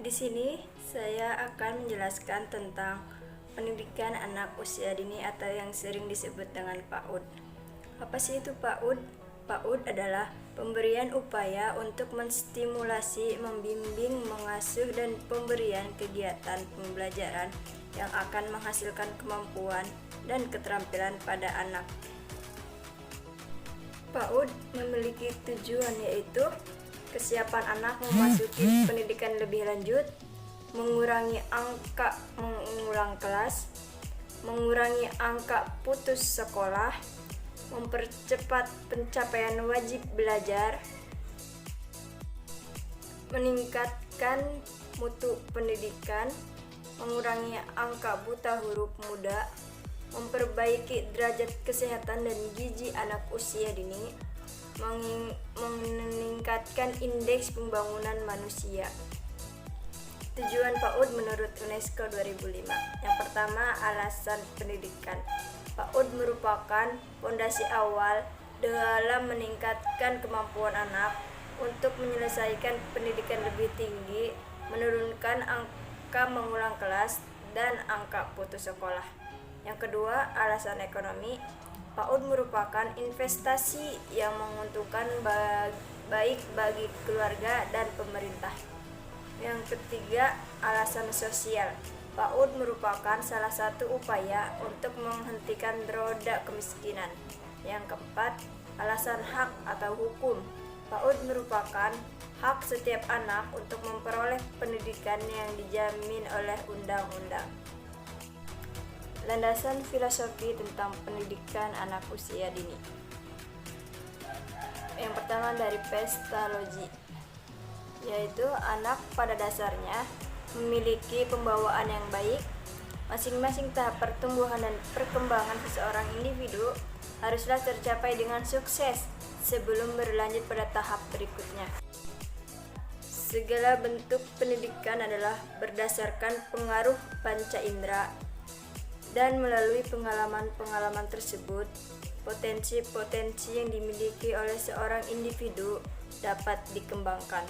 Di sini saya akan menjelaskan tentang pendidikan anak usia dini atau yang sering disebut dengan PAUD. Apa sih itu PAUD? PAUD adalah pemberian upaya untuk menstimulasi, membimbing, mengasuh, dan pemberian kegiatan pembelajaran yang akan menghasilkan kemampuan dan keterampilan pada anak. PAUD memiliki tujuan yaitu kesiapan anak memasuki pendidikan lebih lanjut, mengurangi angka mengulang kelas, mengurangi angka putus sekolah, mempercepat pencapaian wajib belajar, meningkatkan mutu pendidikan, mengurangi angka buta huruf muda, memperbaiki derajat kesehatan dan gizi anak usia dini, meningkatkan indeks pembangunan manusia. Tujuan PAUD menurut UNESCO 2005. Yang pertama, alasan pendidikan. PAUD merupakan fondasi awal dalam meningkatkan kemampuan anak untuk menyelesaikan pendidikan lebih tinggi, menurunkan angka mengulang kelas dan angka putus sekolah. Yang kedua, alasan ekonomi. PAUD merupakan investasi yang menguntungkan baik bagi keluarga dan pemerintah. Yang ketiga, alasan sosial. PAUD merupakan salah satu upaya untuk menghentikan roda kemiskinan. Yang keempat, alasan hak atau hukum. PAUD merupakan hak setiap anak untuk memperoleh pendidikan yang dijamin oleh undang-undang. Landasan filosofi tentang pendidikan anak usia dini. Yang pertama dari pestalogi, yaitu anak pada dasarnya memiliki pembawaan yang baik. Masing-masing tahap pertumbuhan dan perkembangan seseorang individu haruslah tercapai dengan sukses sebelum berlanjut pada tahap berikutnya. Segala bentuk pendidikan adalah berdasarkan pengaruh panca indera, dan melalui pengalaman-pengalaman tersebut, potensi-potensi yang dimiliki oleh seorang individu dapat dikembangkan.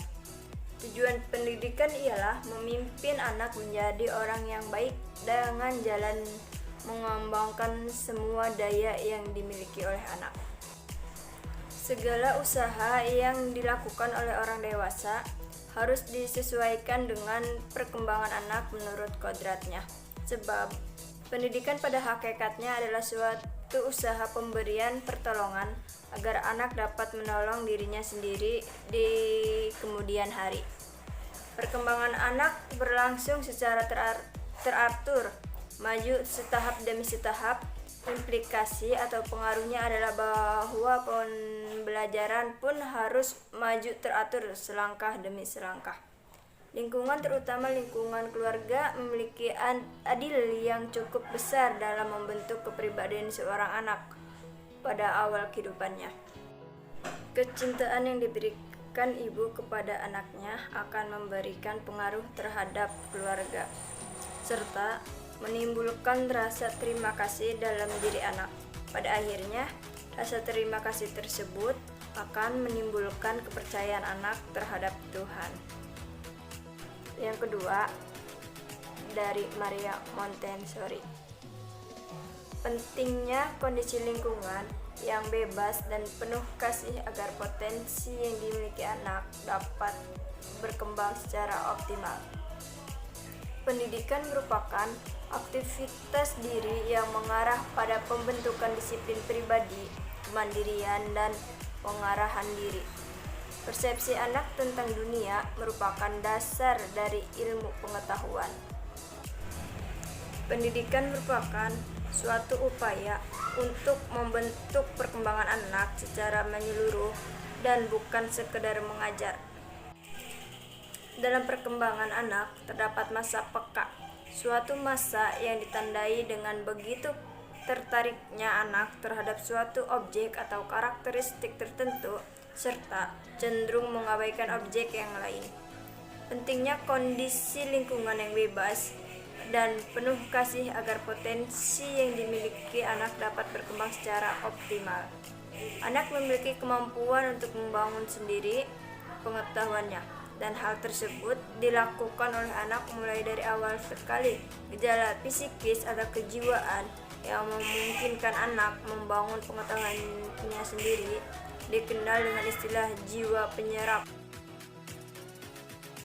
Tujuan pendidikan ialah memimpin anak menjadi orang yang baik dengan jalan mengembangkan semua daya yang dimiliki oleh anak. Segala usaha yang dilakukan oleh orang dewasa harus disesuaikan dengan perkembangan anak menurut kodratnya, sebab pendidikan pada hakikatnya adalah suatu usaha pemberian pertolongan agar anak dapat menolong dirinya sendiri di kemudian hari. Perkembangan anak berlangsung secara teratur, maju setahap demi setahap. Implikasi atau pengaruhnya adalah bahwa pembelajaran pun harus maju teratur selangkah demi selangkah. Lingkungan, terutama lingkungan keluarga, memiliki andil yang cukup besar dalam membentuk kepribadian seorang anak pada awal kehidupannya. Kecintaan yang diberikan ibu kepada anaknya akan memberikan pengaruh terhadap keluarga, serta menimbulkan rasa terima kasih dalam diri anak. Pada akhirnya, rasa terima kasih tersebut akan menimbulkan kepercayaan anak terhadap Tuhan. Yang kedua, dari Maria Montessori. Pentingnya kondisi lingkungan yang bebas dan penuh kasih agar potensi yang dimiliki anak dapat berkembang secara optimal. Pendidikan merupakan aktivitas diri yang mengarah pada pembentukan disiplin pribadi, kemandirian, dan pengarahan diri. Persepsi anak tentang dunia merupakan dasar dari ilmu pengetahuan. Pendidikan merupakan suatu upaya untuk membentuk perkembangan anak secara menyeluruh dan bukan sekedar mengajar. Dalam perkembangan anak terdapat masa peka, suatu masa yang ditandai dengan begitu tertariknya anak terhadap suatu objek atau karakteristik tertentu, serta cenderung mengabaikan objek yang lain. Pentingnya kondisi lingkungan yang bebas dan penuh kasih agar potensi yang dimiliki anak dapat berkembang secara optimal. Anak memiliki kemampuan untuk membangun sendiri pengetahuannya, dan hal tersebut dilakukan oleh anak mulai dari awal sekali. Gejala psikis atau kejiwaan yang memungkinkan anak membangun pengetahuannya sendiri dikenal dengan istilah jiwa penyerap.